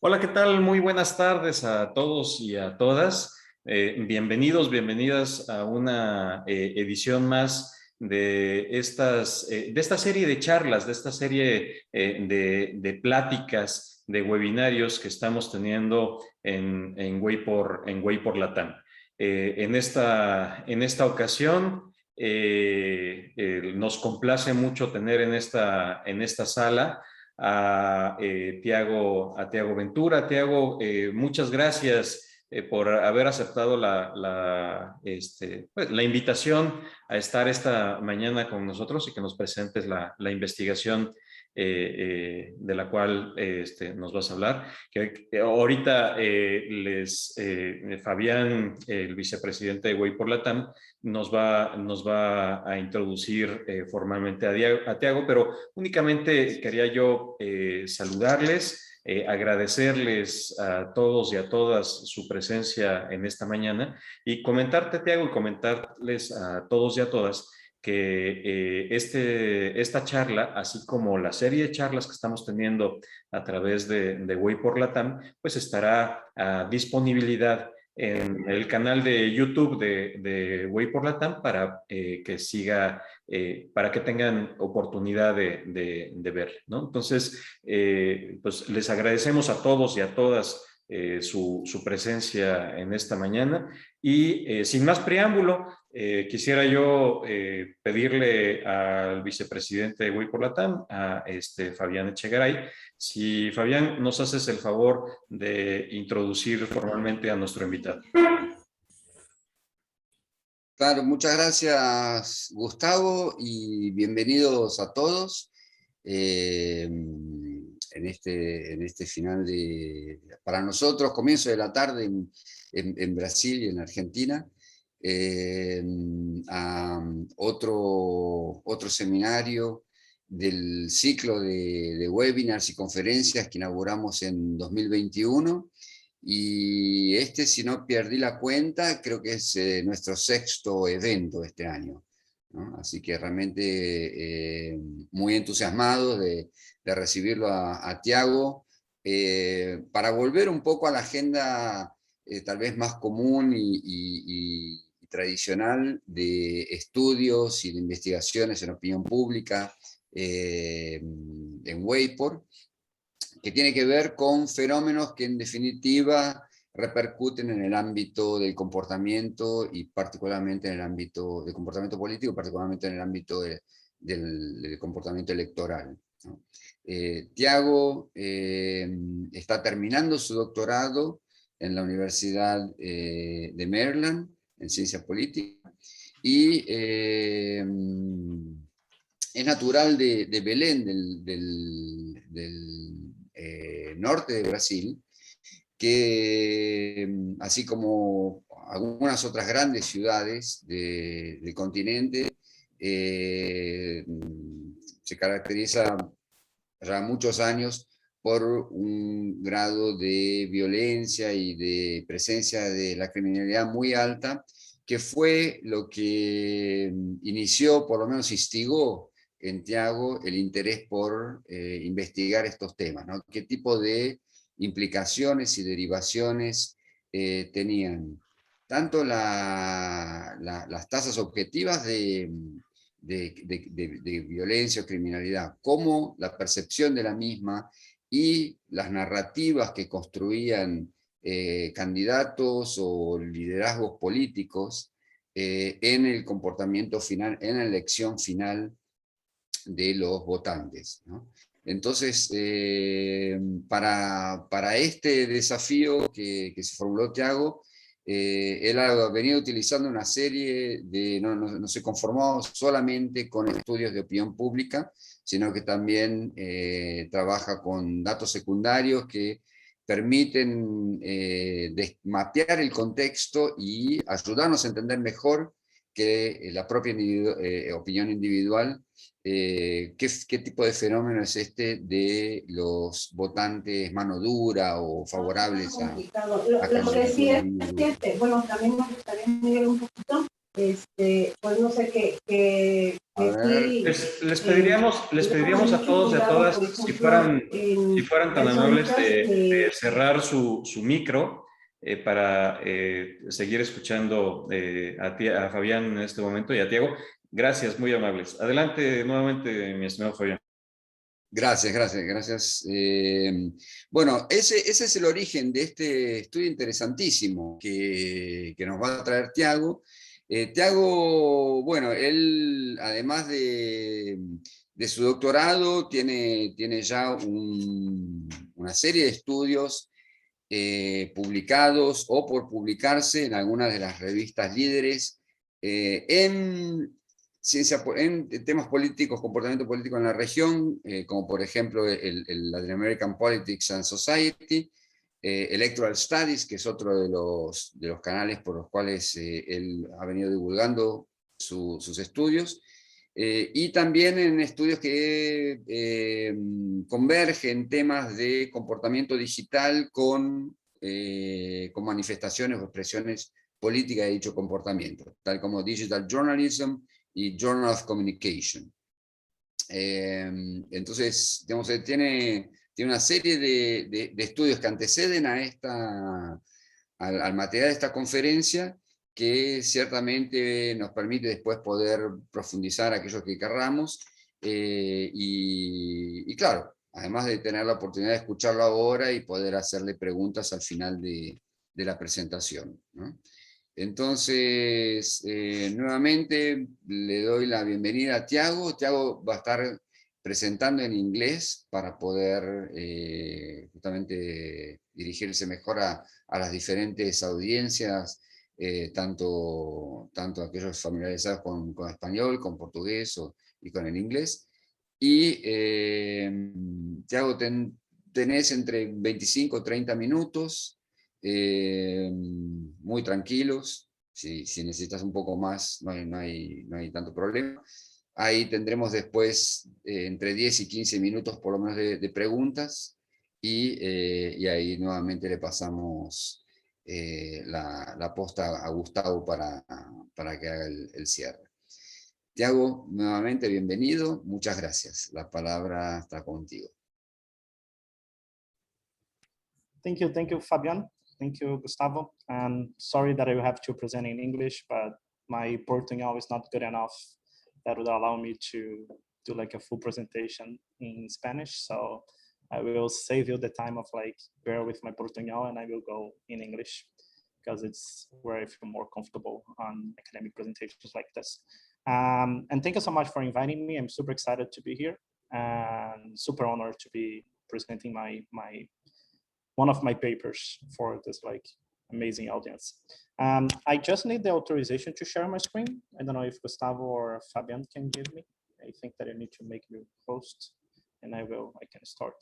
Hola, ¿qué tal? Muy buenas tardes a todos y a todas. Bienvenidos, bienvenidas a una edición más de esta serie de charlas, de esta serie de pláticas, de webinarios que estamos teniendo en Wapor Latam. En esta ocasión nos complace mucho tener en esta sala a Tiago Ventura. Tiago, muchas gracias por haber aceptado la invitación a estar esta mañana con nosotros y que nos presentes la investigación de la cual nos vas a hablar. Que ahorita Fabián, el vicepresidente de Wapor Latam, nos va a introducir formalmente a Tiago, pero únicamente quería yo saludarles, agradecerles a todos y a todas su presencia en esta mañana y comentarte, Tiago, y comentarles a todos y a todas que esta charla, así como la serie de charlas que estamos teniendo a través de Wapor Latam, pues estará a disponibilidad en el canal de YouTube de Wapor Latam para que siga, para que tengan oportunidad de ver, ¿no? Entonces, pues les agradecemos a todos y a todas su presencia en esta mañana y sin más preámbulo, quisiera yo pedirle al vicepresidente de Wapor Latam, a Fabián Echegaray, si Fabián nos haces el favor de introducir formalmente a nuestro invitado. Claro, muchas gracias, Gustavo, y bienvenidos a todos en este final para nosotros, comienzo de la tarde en Brasil y en Argentina, a otro seminario del ciclo de webinars y conferencias que inauguramos en 2021. Y si no perdí la cuenta, creo que es nuestro sexto evento este año, ¿no? Así que realmente muy entusiasmado de recibirlo a Tiago, para volver un poco a la agenda tal vez más común y tradicional de estudios y de investigaciones en opinión pública en Wapor, que tiene que ver con fenómenos que en definitiva repercuten en el ámbito del comportamiento y particularmente en el ámbito del comportamiento político, particularmente en el ámbito del comportamiento electoral, ¿no? Tiago está terminando su doctorado en la Universidad de Maryland en ciencia política y es natural de Belén, del norte de Brasil, que así como algunas otras grandes ciudades del continente, se caracteriza ya muchos años por un grado de violencia y de presencia de la criminalidad muy alta, que fue lo que inició, por lo menos instigó en Tiago el interés por investigar estos temas, ¿no? ¿Qué tipo de implicaciones y derivaciones tenían tanto las tasas objetivas de violencia o criminalidad, como la percepción de la misma y las narrativas que construían candidatos o liderazgos políticos en el comportamiento final, en la elección final de los votantes, ¿no? Entonces, para este desafío que se formuló Tiago, él ha venido utilizando una serie no se conformó solamente con estudios de opinión pública, sino que también trabaja con datos secundarios que permiten mapear el contexto y ayudarnos a entender mejor que la propia opinión individual, qué tipo de fenómeno es de los votantes mano dura o favorables a lo que sí candidaturas. es, bueno, también me gustaría añadir un poquito, Pues no sé qué sí, Les pediríamos a todos y a todas si fueran tan amables de cerrar su micro para seguir escuchando a Fabián en este momento y a Tiago. Gracias, muy amables. Adelante nuevamente, mi estimado Fabián. Gracias, gracias, gracias. Bueno, ese es el origen de este estudio interesantísimo que nos va a traer Tiago. Tiago, bueno, él además de su doctorado tiene ya una serie de estudios publicados o por publicarse en algunas de las revistas líderes en en temas políticos, comportamiento político en la región, como por ejemplo el Latin American Politics and Society, Electoral Studies, que es otro de los canales por los cuales él ha venido divulgando sus estudios, y también en estudios que convergen temas de comportamiento digital con manifestaciones o expresiones políticas de dicho comportamiento, tal como Digital Journalism y Journal of Communication. Entonces, digamos, tiene una serie de estudios que anteceden al material de esta conferencia, que ciertamente nos permite después poder profundizar aquello que querramos, y claro, además de tener la oportunidad de escucharlo ahora y poder hacerle preguntas al final de la presentación, ¿no? Entonces, nuevamente le doy la bienvenida a Tiago. Tiago va a estar presentando en inglés para poder justamente dirigirse mejor a las diferentes audiencias, tanto aquellos familiarizados con español, con portugués y con el inglés. Y Tiago, tenés entre 25 y 30 minutos, muy tranquilos. Si necesitas un poco más, no hay tanto problema. Ahí tendremos después entre 10 y 15 minutos por lo menos de preguntas, y ahí nuevamente le pasamos la posta a Gustavo para que haga el cierre. Tiago, nuevamente bienvenido, muchas gracias. La palabra está contigo. Thank you, Fabian. Thank you, Gustavo. And sorry that I will have to present in English, but my Portuguese is not good enough that would allow me to do like a full presentation in Spanish. So I will save you the time of like bear with my Portuguese, and I will go in English because it's where I feel more comfortable on academic presentations like this. And thank you so much for inviting me. I'm super excited to be here and super honored to be presenting one of my papers for this like amazing audience. I just need the authorization to share my screen. I don't know if Gustavo or Fabian can give me. I think that I need to make you host, and I can start.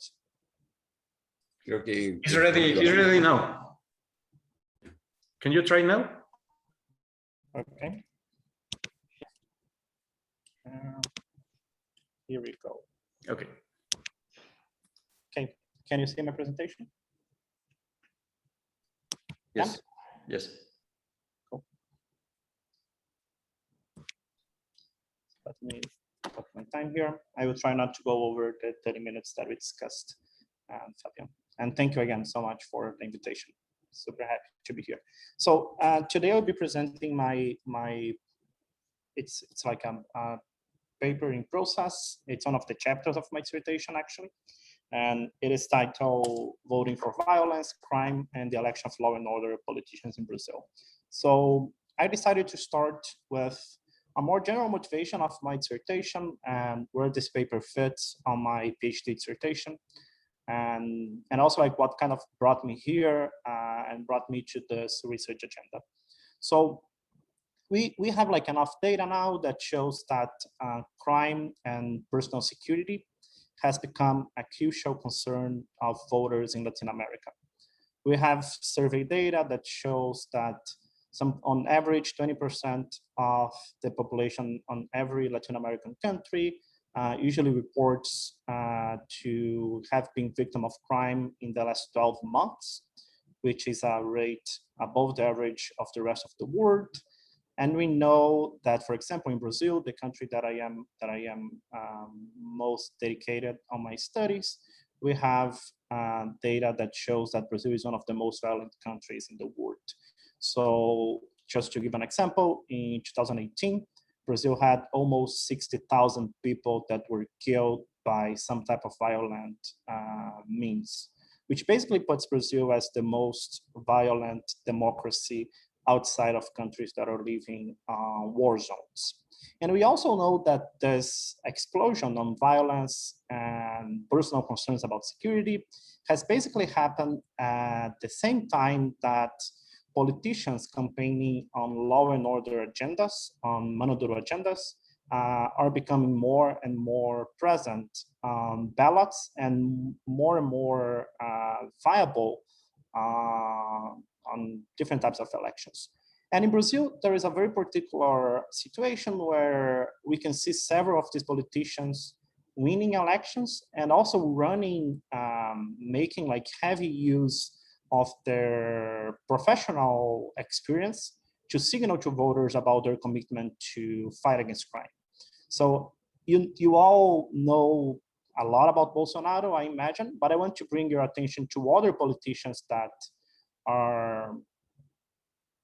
Creo que He's ready now. Can you try now? Okay. Here we go. Okay. Okay, can you see my presentation? Yes. Yeah? Yes. Cool. Let me put my time here. I will try not to go over the 30 minutes that we discussed, Fabian. And thank you again so much for the invitation. Super happy to be here. So today I'll be presenting it's like a paper in process. It's one of the chapters of my dissertation actually. And it is titled Voting for Violence, Crime, and the Election of Law and Order Politicians in Brazil. So I decided to start with a more general motivation of my dissertation and where this paper fits on my PhD dissertation. And also like what kind of brought me here and brought me to this research agenda. So we have like enough data now that shows that crime and personal security has become a crucial concern of voters in Latin America. We have survey data that shows that on average, 20% of the population on every Latin American country usually reports to have been victim of crime in the last 12 months, which is a rate above the average of the rest of the world. And we know that, for example, in Brazil, the country that I am most dedicated on my studies, we have data that shows that Brazil is one of the most violent countries in the world. So just to give an example, in 2018, Brazil had almost 60,000 people that were killed by some type of violent means, which basically puts Brazil as the most violent democracy outside of countries that are living war zones. And we also know that this explosion on violence and personal concerns about security has basically happened at the same time that politicians campaigning on law and order agendas, on mano duro agendas, are becoming more and more present on ballots and more viable on different types of elections. And in Brazil, there is a very particular situation where we can see several of these politicians winning elections and also running, making like heavy use of their professional experience to signal to voters about their commitment to fight against crime. So you all know a lot about Bolsonaro, I imagine, but I want to bring your attention to other politicians that are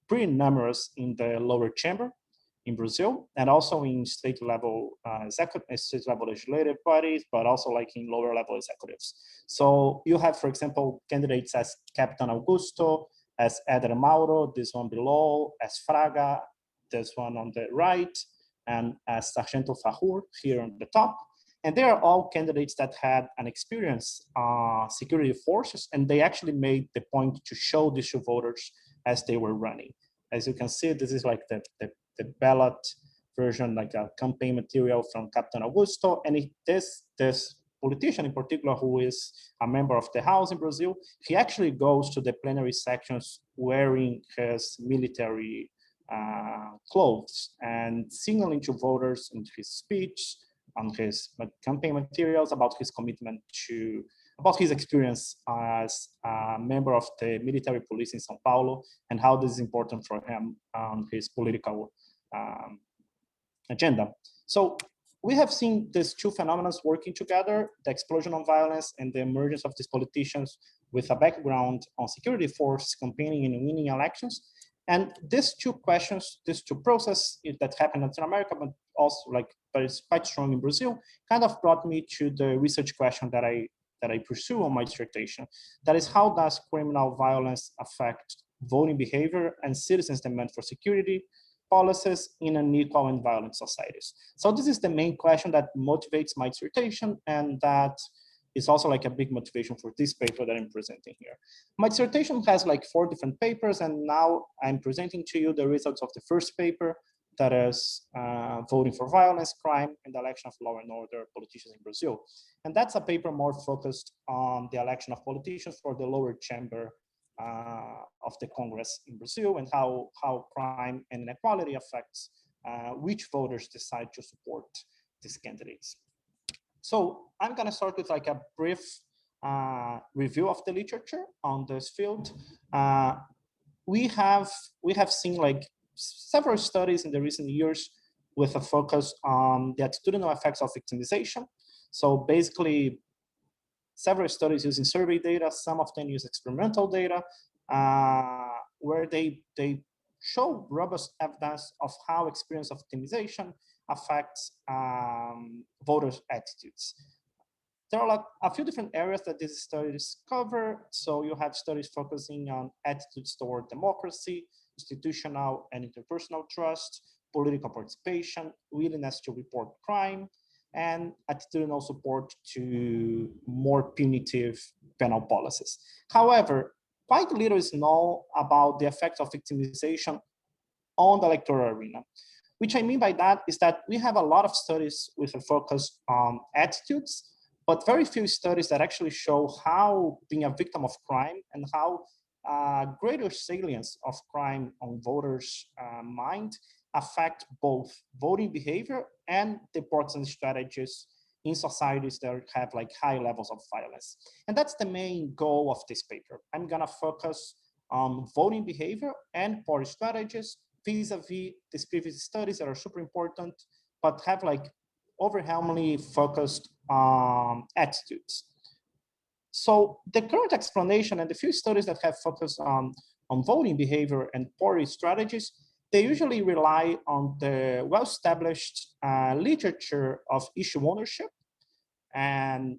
pretty numerous in the lower chamber in Brazil, and also in state level legislative bodies, but also like in lower level executives. So you have, for example, candidates as Captain Augusto, as Éder Mauro, this one below, as Fraga, this one on the right, and as Sargento Fahur here on the top. And they are all candidates that had an experience security forces, and they actually made the point to show this to voters as they were running. As you can see, this is like the ballot version, like a campaign material from Captain Augusto. And this politician in particular, who is a member of the House in Brazil, he actually goes to the plenary sections wearing his military clothes and signaling to voters in his speech, on his campaign materials about his commitment to, about his experience as a member of the military police in São Paulo and how this is important for him on his political agenda. So we have seen these two phenomena working together, the explosion of violence and the emergence of these politicians with a background on security force campaigning and winning elections. And these two questions, these two processes that happen in Latin America, but also but it's quite strong in Brazil, kind of brought me to the research question that I pursue on my dissertation. That is, how does criminal violence affect voting behavior and citizens' demand for security policies in unequal and violent societies? So this is the main question that motivates my dissertation, and that is also like a big motivation for this paper that I'm presenting here. My dissertation has like 4 different papers, and now I'm presenting to you the results of the first paper, that is voting for violence, crime, and the election of law and order politicians in Brazil. And that's a paper more focused on the election of politicians for the lower chamber of the Congress in Brazil, and how crime and inequality affects which voters decide to support these candidates. So I'm gonna start with like a brief review of the literature on this field. We have seen like several studies in the recent years with a focus on the attitudinal effects of victimization. So basically, several studies using survey data, some of them use experimental data, where they show robust evidence of how experience of victimization affects voters' attitudes. There are like a few different areas that these studies cover. So you have studies focusing on attitudes toward democracy, institutional and interpersonal trust, political participation, willingness to report crime, and attitudinal support to more punitive penal policies. However, quite little is known about the effects of victimization on the electoral arena. Which I mean by that is that we have a lot of studies with a focus on attitudes, but very few studies that actually show how being a victim of crime and how greater salience of crime on voters' mind affect both voting behavior and the partisan strategies in societies that have like high levels of violence. And that's the main goal of this paper. I'm gonna focus on voting behavior and party strategies vis-a-vis these previous studies that are super important, but have like overwhelmingly focused attitudes. So the current explanation and the few studies that have focused on voting behavior and party strategies, they usually rely on the well-established literature of issue ownership and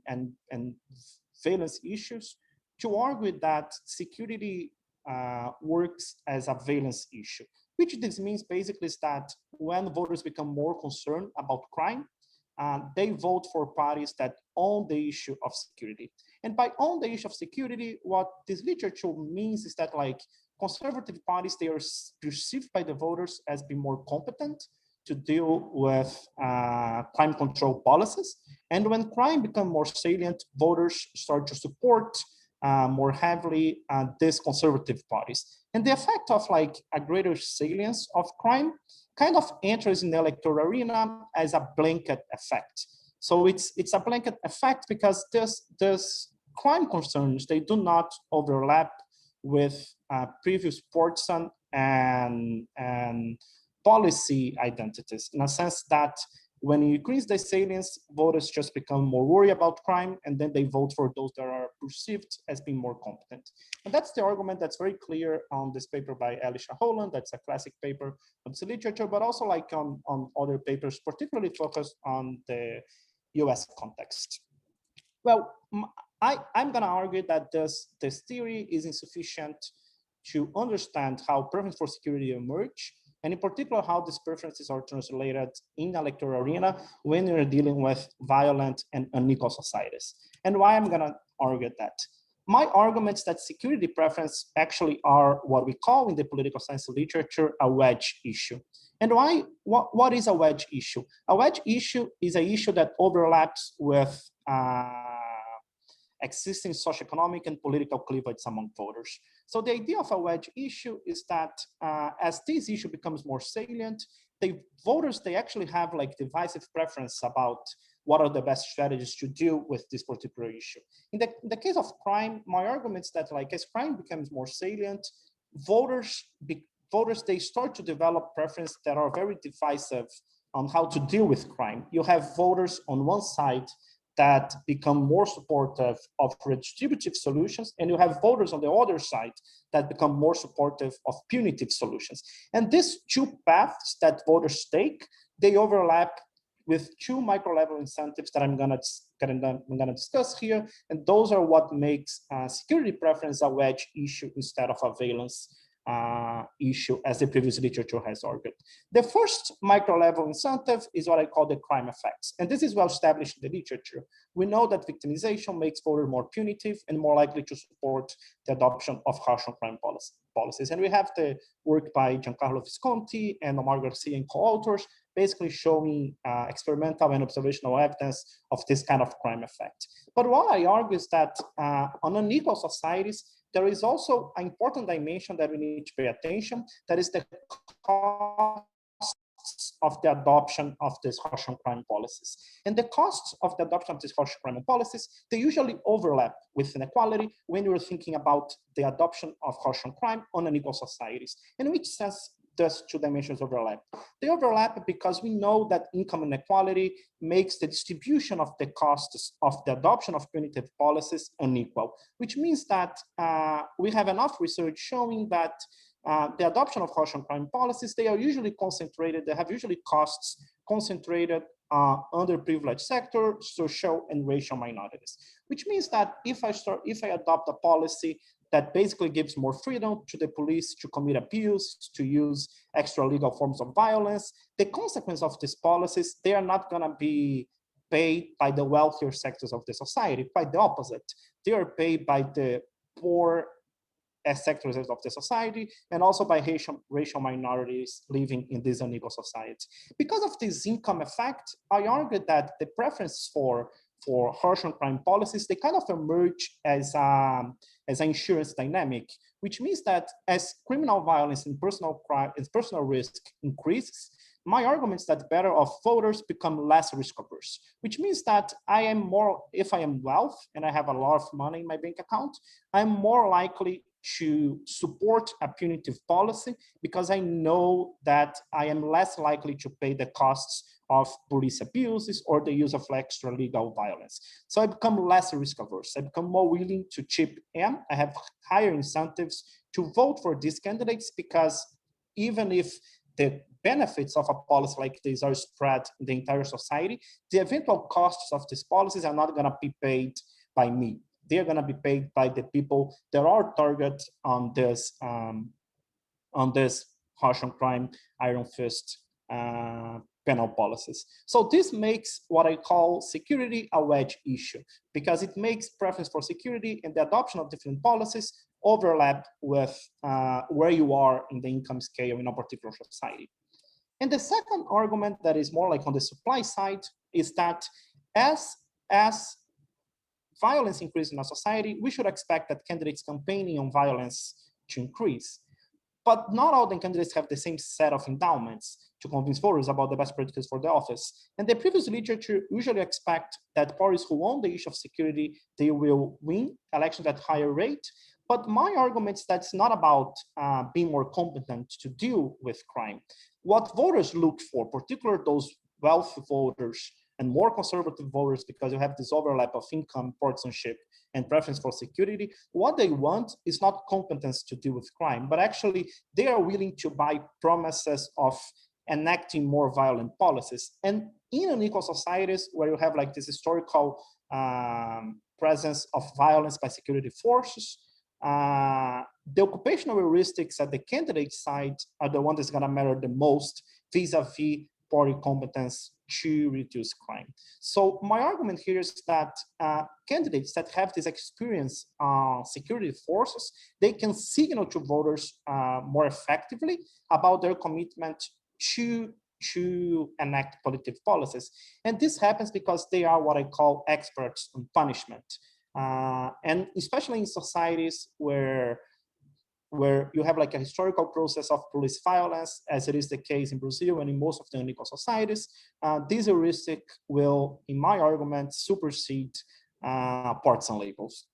valence issues to argue that security works as a valence issue, which this means basically is that when voters become more concerned about crime, they vote for parties that own the issue of security. And by own the issue of security, what this literature means is that like conservative parties, they are perceived by the voters as being more competent to deal with crime control policies. And when crime becomes more salient, voters start to support more heavily these conservative parties. And the effect of like a greater salience of crime kind of enters in the electoral arena as a blanket effect. So it's a blanket effect because this crime concerns, they do not overlap with previous partisan and policy identities, in a sense that when you increase the salience, voters just become more worried about crime, and then they vote for those that are perceived as being more competent. And that's the argument that's very clear on this paper by Alicia Holland. That's a classic paper on this literature, but also like on other papers, particularly focused on the US context. Well, I'm gonna argue that this theory is insufficient to understand how preference for security emerge, and in particular, how these preferences are translated in the electoral arena when you're dealing with violent and unequal societies. And why I'm gonna argue that? My arguments that security preference actually are what we call in the political science literature a wedge issue. And why? What is a wedge issue? A wedge issue is an issue that overlaps with existing socioeconomic and political cleavage among voters. So the idea of a wedge issue is that as this issue becomes more salient, the voters, they actually have like divisive preference about what are the best strategies to deal with this particular issue. In the case of crime, my argument is that like as crime becomes more salient, voters, they start to develop preference that are very divisive on how to deal with crime. You have voters on one side that become more supportive of redistributive solutions, and you have voters on the other side that become more supportive of punitive solutions. And these two paths that voters take, they overlap with two micro-level incentives that I'm gonna discuss here, and those are what makes security preference a wedge issue instead of a valence issue, as the previous literature has argued. The first micro-level incentive is what I call the crime effects, and this is well established in the literature. We know that victimization makes voters more punitive and more likely to support the adoption of harsh on crime policies. And we have the work by Giancarlo Visconti and Omar Garcia and co-authors, basically showing experimental and observational evidence of this kind of crime effect. But what I argue is that on unequal societies, there is also an important dimension that we need to pay attention, that is the costs of the adoption of these harsh on crime policies. And the costs of the adoption of these harsh crime policies, they usually overlap with inequality when you're thinking about the adoption of harsh on crime on unequal societies. In which sense does two dimensions overlap? They overlap because we know that income inequality makes the distribution of the costs of the adoption of punitive policies unequal, which means that we have enough research showing that the adoption of harsh on crime policies, they are usually concentrated, they have usually costs concentrated underprivileged sector, social and racial minorities, which means that if I adopt a policy that basically gives more freedom to the police to commit abuse, to use extra legal forms of violence, the consequence of these policies, they are not gonna be paid by the wealthier sectors of the society, quite the opposite. They are paid by the poor sectors of the society and also by racial minorities living in this unequal society. Because of this income effect, I argue that the preference for harsh on crime policies, they kind of emerge as an insurance dynamic, which means that as criminal violence and personal crime and personal risk increases, my argument is that better off voters become less risk averse, which means that I am more, if I am wealth and I have a lot of money in my bank account, I'm more likely to support a punitive policy because I know that I am less likely to pay the costs of police abuses or the use of extra-legal violence. So I become less risk averse. I become more willing to chip in. I have higher incentives to vote for these candidates because even if the benefits of a policy like this are spread in the entire society, the eventual costs of these policies are not going to be paid by me. They're going to be paid by the people that are targeted on this harsh on crime, iron fist penal policies. So this makes what I call security a wedge issue because it makes preference for security and the adoption of different policies overlap with where you are in the income scale in a particular society. And the second argument that is more like on the supply side is that as violence increases in our society, we should expect that candidates campaigning on violence to increase. But not all the candidates have the same set of endowments to convince voters about the best practices for the office. And the previous literature usually expect that parties who own the issue of security, they will win elections at higher rate. But my argument is that it's not about being more competent to deal with crime. What voters look for, particularly those wealthy voters and more conservative voters, because you have this overlap of income, partisanship, and preference for security, what they want is not competence to deal with crime, but actually they are willing to buy promises of enacting more violent policies. And in unequal societies where you have like this historical presence of violence by security forces, the occupational heuristics at the candidate side are the ones that's going to matter the most vis-a-vis party competence to reduce crime. So my argument here is that candidates that have this experience security forces, they can signal to voters more effectively about their commitment to enact political policies. And this happens because they are what I call experts on punishment. And especially in societies where you have like a historical process of police violence, as it is the case in Brazil and in most of the unequal societies, this heuristic will, in my argument, supersede partisan labels.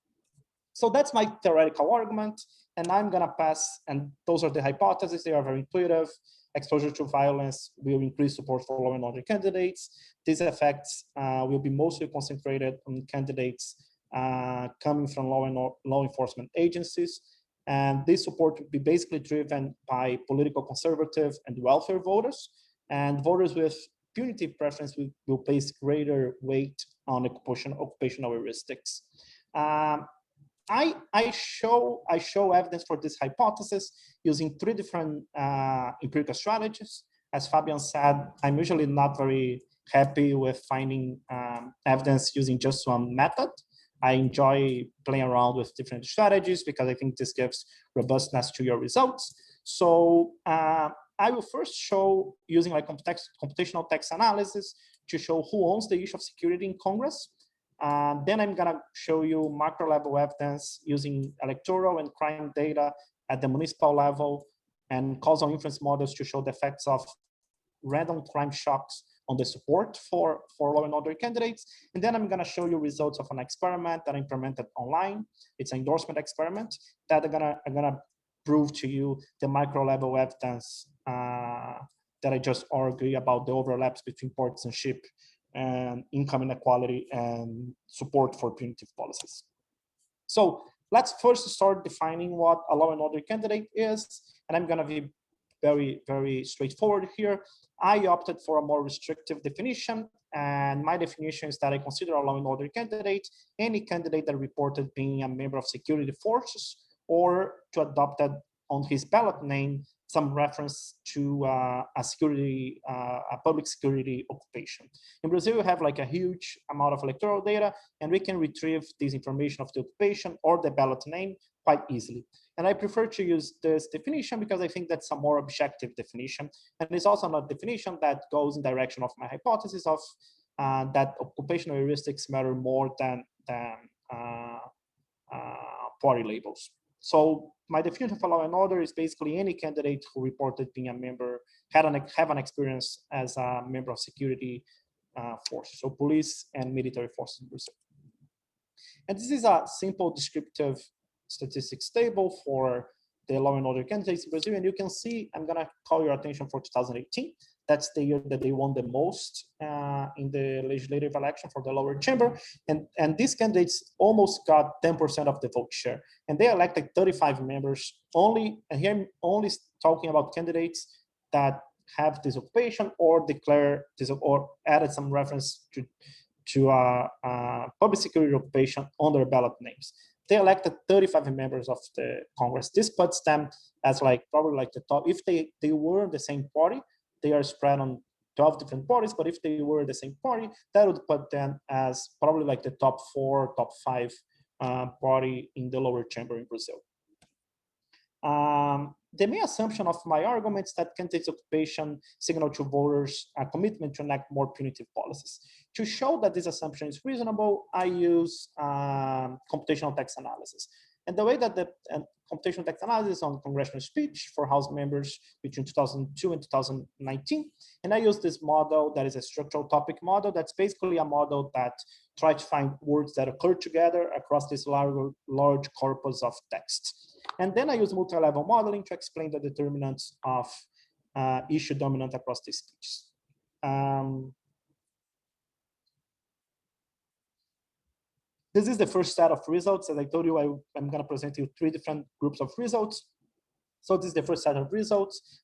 So that's my theoretical argument, and I'm gonna pass, and those are the hypotheses, they are very intuitive. Exposure to violence will increase support for law and order candidates. These effects will be mostly concentrated on candidates coming from law enforcement agencies. And this support will be basically driven by political conservative and welfare voters. And voters with punitive preference will place greater weight on occupational heuristics. I show evidence for this hypothesis using 3 different empirical strategies. As Fabian said, I'm usually not very happy with finding evidence using just one method. I enjoy playing around with different strategies because I think this gives robustness to your results. So I will first show using like computational text analysis to show who owns the issue of security in Congress. Then I'm gonna show you macro level evidence using electoral and crime data at the municipal level and causal inference models to show the effects of random crime shocks on the support for law and order candidates. And then I'm gonna show you results of an experiment that I implemented online. It's an endorsement experiment that I'm gonna prove to you the micro level evidence that I just argued about the overlaps between partisanship and income inequality and support for punitive policies. So let's first start defining what a law and order candidate is. And I'm gonna be very, very straightforward here. I opted for a more restrictive definition, and my definition is that I consider a law and order candidate any candidate that reported being a member of security forces or to adopted on his ballot name some reference to a public security occupation. In Brazil, we have like a huge amount of electoral data, and we can retrieve this information of the occupation or the ballot name quite easily. And I prefer to use this definition because I think that's a more objective definition. And it's also a definition that goes in direction of my hypothesis of that occupational heuristics matter more than party labels. So my definition for law and order is basically any candidate who reported being a member, have an experience as a member of security forces, so police and military forces in Brazil. And this is a simple descriptive statistics table for the law and order candidates in Brazil, and you can see, I'm gonna call your attention for 2018. That's the year that they won the most in the legislative election for the lower chamber. And these candidates almost got 10% of the vote share. And they elected 35 members only, and here I'm only talking about candidates that have this occupation or declare this or added some reference to public security occupation on their ballot names. They elected 35 members of the Congress. This puts them as like probably like the top. If they were the same party, they are spread on 12 different parties, but if they were the same party, that would put them as probably like the top 4, top 5 party in the lower chamber in Brazil. The main assumption of my argument is that candidates' occupation signal to voters a commitment to enact more punitive policies. To show that this assumption is reasonable, I use computational text analysis. And the way that the computational text analysis on congressional speech for House members between 2002 and 2019. And I use this model that is a structural topic model. That's basically a model that tries to find words that occur together across this large corpus of text. And then I use multi-level modeling to explain the determinants of issue dominant across these speeches. This is the first set of results. As I told you, I'm going to present you 3 different groups of results. So this is the first set of results.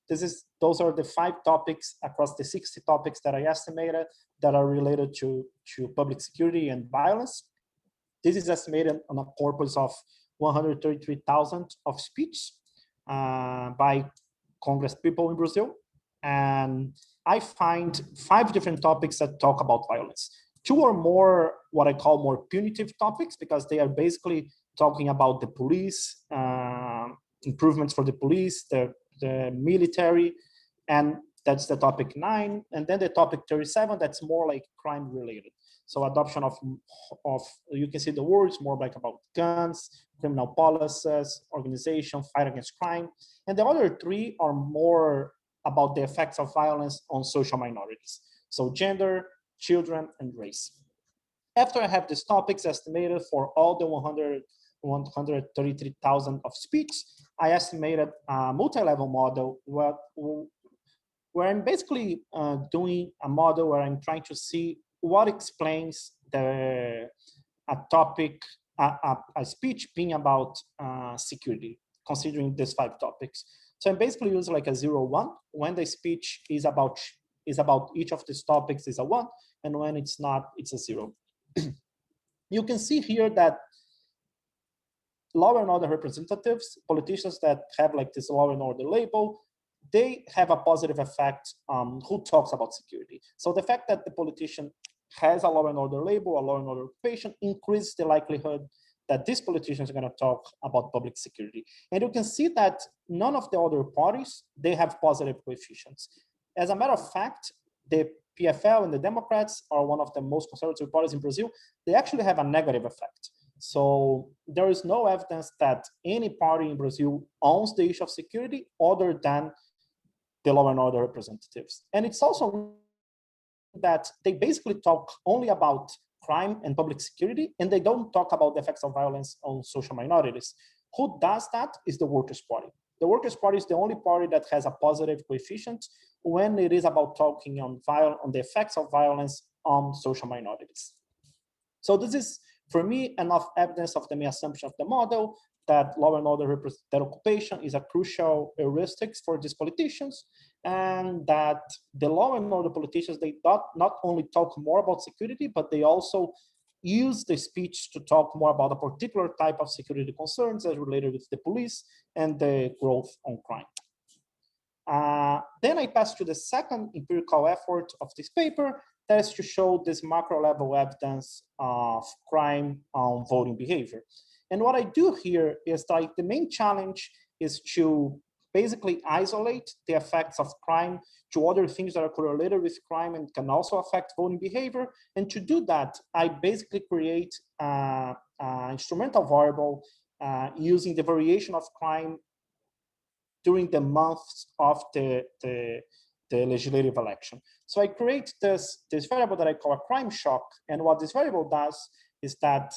Those are the 5 topics across the 60 topics that I estimated that are related to public security and violence. This is estimated on a corpus of 133,000 of speech by Congress people in Brazil. And I find 5 different topics that talk about violence. 2 are more what I call more punitive topics, because they are basically talking about the police, improvements for the police, the military, and that's the topic 9. And then the topic 37, that's more like crime related. So adoption of you can see the words more like about guns, criminal policies, organization, fight against crime. And the other 3 are more about the effects of violence on social minorities. So gender, children, and race. After I have these topics estimated for all the 133,000 of speech, I estimated a multi-level model where I'm basically doing a model where I'm trying to see what explains a speech being about security, considering these 5 topics. So I'm basically using like a 0-1 when the speech is about each of these topics is a 1, and when it's not, it's a 0. You can see here that law and order representatives, politicians that have like this law and order label, they have a positive effect on who talks about security. So the fact that the politician has a law and order label, a law and order occupation, increases the likelihood that these politicians are going to talk about public security. And you can see that none of the other parties, they have positive coefficients. As a matter of fact, the PFL and the Democrats are one of the most conservative parties in Brazil. They actually have a negative effect. So there is no evidence that any party in Brazil owns the issue of security other than the law and order representatives. And it's also that they basically talk only about crime and public security, and they don't talk about the effects of violence on social minorities. Who does that is the Workers' Party. The Workers' Party is the only party that has a positive coefficient when it is about talking on the effects of violence on social minorities. So this is, for me, enough evidence of the main assumption of the model that law and order that occupation is a crucial heuristic for these politicians, and that the law and order politicians, they not only talk more about security, but they also use the speech to talk more about a particular type of security concerns as related with the police and the growth on crime. Then I pass to the second empirical effort of this paper, that is to show this macro level evidence of crime on voting behavior. And what I do here is like the main challenge is to basically isolate the effects of crime to other things that are correlated with crime and can also affect voting behavior. And to do that, I basically create an instrumental variable using the variation of crime during the months of the legislative election. So I create this variable that I call a crime shock. And what this variable does is that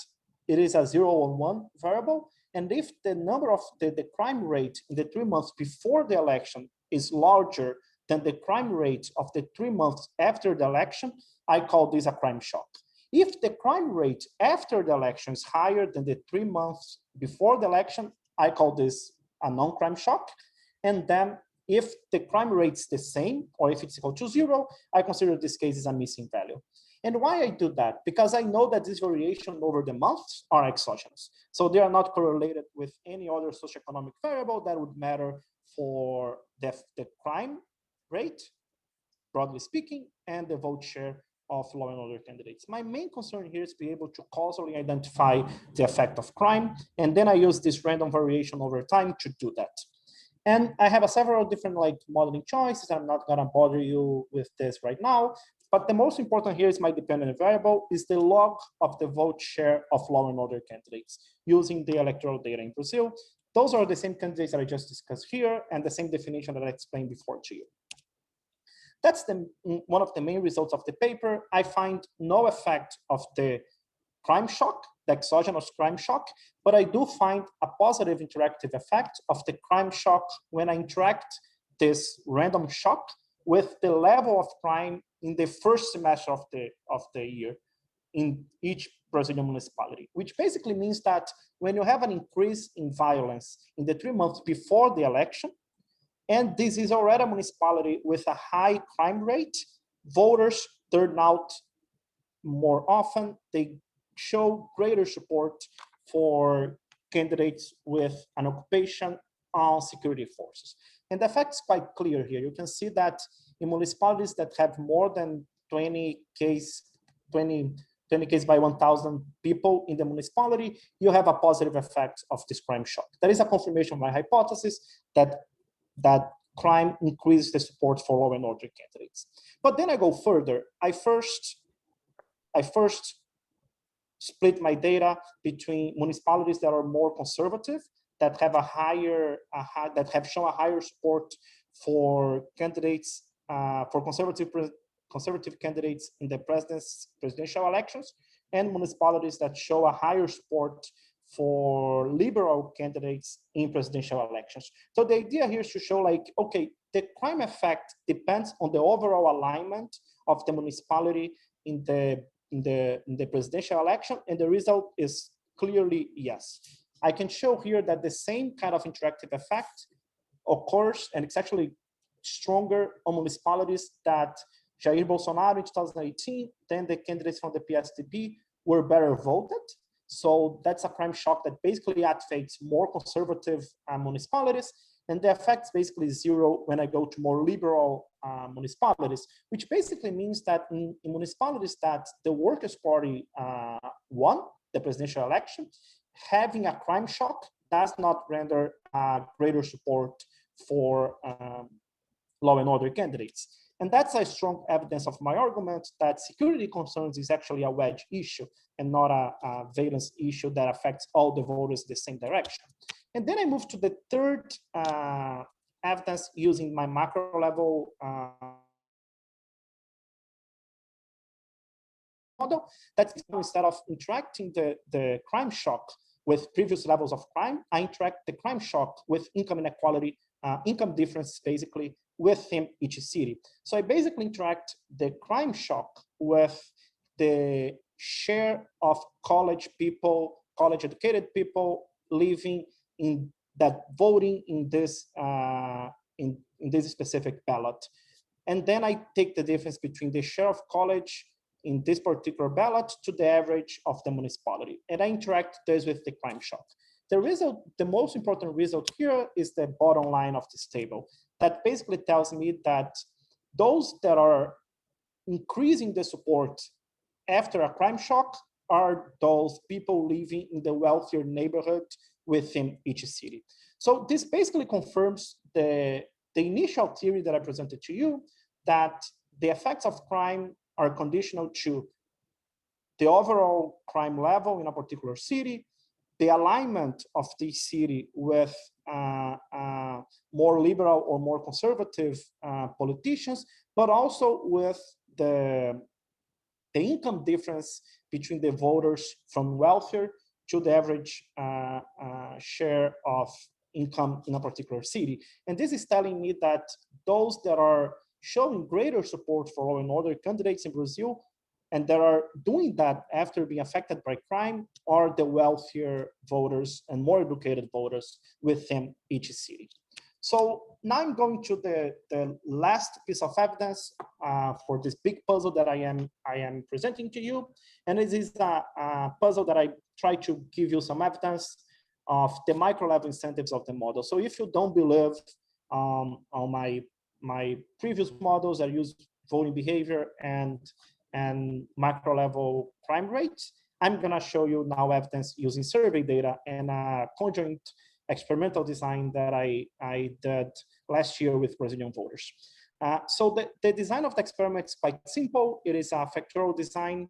it is a 0 and 1 variable. And if the number of the crime rate in the 3 months before the election is larger than the crime rate of the 3 months after the election, I call this a crime shock. If the crime rate after the election is higher than the 3 months before the election, I call this a non-crime shock. And then if the crime rate is the same, or if it's equal to 0, I consider this case as a missing value. And why I do that? Because I know that this variation over the months are exogenous. So they are not correlated with any other socioeconomic variable that would matter for the crime rate, broadly speaking, and the vote share of law and order candidates. My main concern here is to be able to causally identify the effect of crime. And then I use this random variation over time to do that. And I have several different modeling choices. I'm not gonna bother you with this right now, but the most important here is my dependent variable is the log of the vote share of law and order candidates using the electoral data in Brazil. Those are the same candidates that I just discussed here and the same definition that I explained before to you. That's one of the main results of the paper. I find no effect of the crime shock, the exogenous crime shock, but I do find a positive interactive effect of the crime shock when I interact this random shock with the level of crime in the first semester of the year in each Brazilian municipality, which basically means that when you have an increase in violence in the 3 months before the election, and this is already a municipality with a high crime rate, voters turn out more often. They show greater support for candidates with an occupation on security forces. And the effect is quite clear here. You can see that in municipalities that have more than 20 cases by 1,000 people in the municipality, you have a positive effect of this crime shock. That is a confirmation of my hypothesis that crime increases the support for law and order candidates. But then I go further. I first split my data between municipalities that are more conservative, that have that have shown a higher support for candidates, for conservative candidates in the presidential elections, and municipalities that show a higher support for liberal candidates in presidential elections. So the idea here is to show okay, the crime effect depends on the overall alignment of the municipality in the presidential election, and the result is clearly yes. I can show here that the same kind of interactive effect occurs, and it's actually stronger on municipalities that Jair Bolsonaro in 2018, then the candidates from the PSDB were better voted. So that's a crime shock that basically affects more conservative municipalities, and the effect is basically 0 when I go to more liberal municipalities, which basically means that in municipalities that the Workers' Party won the presidential election, having a crime shock does not render greater support for law and order candidates. And that's a strong evidence of my argument that security concerns is actually a wedge issue and not a valence issue that affects all the voters in the same direction. And then I move to the third evidence using my macro level model, that instead of interacting the crime shock with previous levels of crime, I interact the crime shock with income inequality, income difference basically within each city. So I basically interact the crime shock with the share of college educated people living in that voting in this specific ballot. And then I take the difference between the share of college in this particular ballot to the average of the municipality. And I interact this with the crime shock. The result, the most important result here is the bottom line of this table. That basically tells me that those that are increasing the support after a crime shock are those people living in the wealthier neighborhood within each city. So this basically confirms the initial theory that I presented to you, that the effects of crime are conditional to the overall crime level in a particular city, the alignment of the city with more liberal or more conservative politicians, but also with the income difference between the voters from wealthier to the average share of income in a particular city. And this is telling me that those that are showing greater support for law and order candidates in Brazil, and that are doing that after being affected by crime, are the wealthier voters and more educated voters within each city. So now I'm going to the last piece of evidence for this big puzzle that I am presenting to you. And it is a puzzle that I try to give you some evidence of the micro level incentives of the model. So if you don't believe on my previous models that use voting behavior and macro level crime rates, I'm gonna show you now evidence using survey data and a conjoint experimental design that I did last year with Brazilian voters. So the design of the experiment is quite simple. It is a factorial design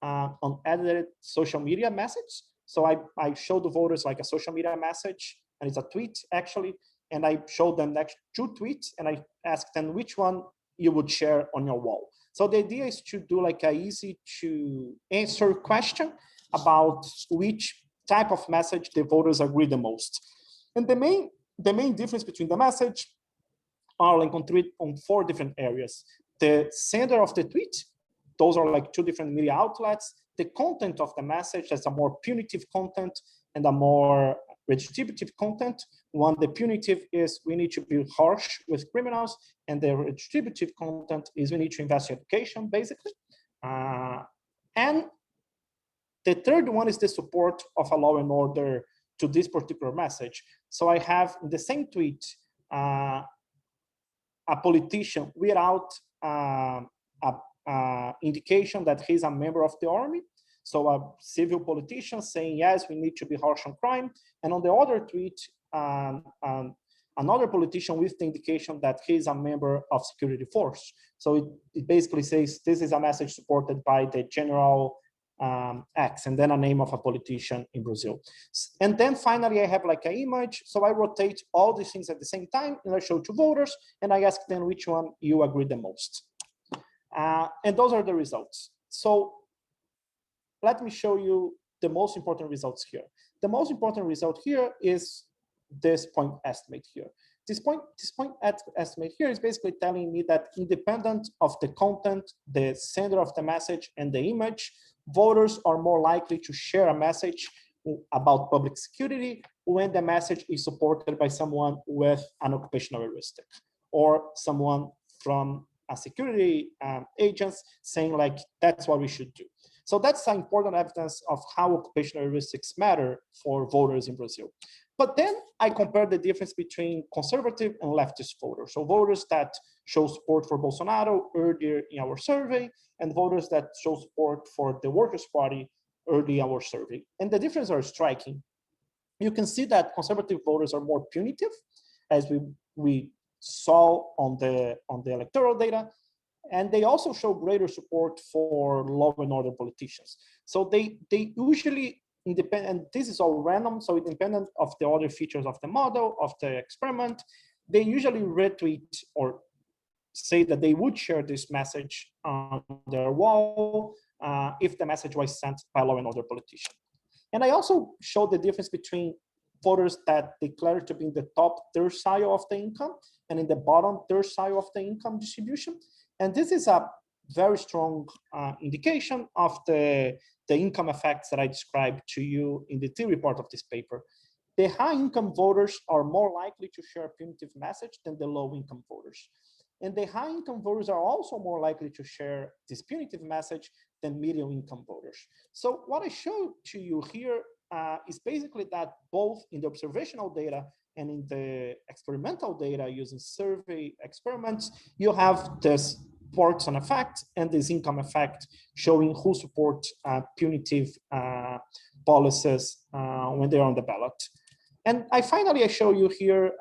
on edited social media message. So I showed the voters like a social media message, and it's a tweet actually, and I showed them next 2 tweets, and I asked them which one you would share on your wall. So the idea is to do like a easy to answer question about which type of message the voters agree the most. And the main difference between the message are like on 4 different areas. The sender of the tweet, those are like 2 different media outlets. The content of the message, that's a more punitive content and a more redistributive content. One, the punitive is we need to be harsh with criminals, and the redistributive content is we need to invest in education, basically. And the third one is the support of a law and order to this particular message. So I have in the same tweet a politician without indication that he's a member of the army. So a civil politician saying, yes, we need to be harsh on crime. And on the other tweet, another politician with the indication that he's a member of security force. So it basically says this is a message supported by the general X, and then a name of a politician in Brazil. And then finally, I have like an image. So I rotate all these things at the same time, and I show to voters, and I ask them which one you agree the most. And those are the results. So let me show you the most important results here. The most important result here is this point estimate here. This point estimate here is basically telling me that independent of the content, the sender of the message, and the image, voters are more likely to share a message about public security when the message is supported by someone with an occupational heuristic or someone from a security agents saying like, that's what we should do. So that's an important evidence of how occupational heuristics matter for voters in Brazil. But then I compare the difference between conservative and leftist voters. So voters that show support for Bolsonaro earlier in our survey, and voters that show support for the Workers' Party early in our survey. And the differences are striking. You can see that conservative voters are more punitive, as we saw on the electoral data, and they also show greater support for law and order politicians. So they usually independent, this is all random, so independent of the other features of the model, of the experiment, they usually retweet or say that they would share this message on their wall if the message was sent by a law and order politician. And I also showed the difference between voters that declare to be in the top tercile of the income and in the bottom tercile of the income distribution. And this is a very strong indication of the income effects that I described to you in the theory part of this paper. The high income voters are more likely to share a punitive message than the low income voters. And the high income voters are also more likely to share this punitive message than medium income voters. So what I showed to you here is basically that both in the observational data and in the experimental data using survey experiments, you have this Partisan effect and this income effect showing who supports punitive policies when they're on the ballot. And I show you here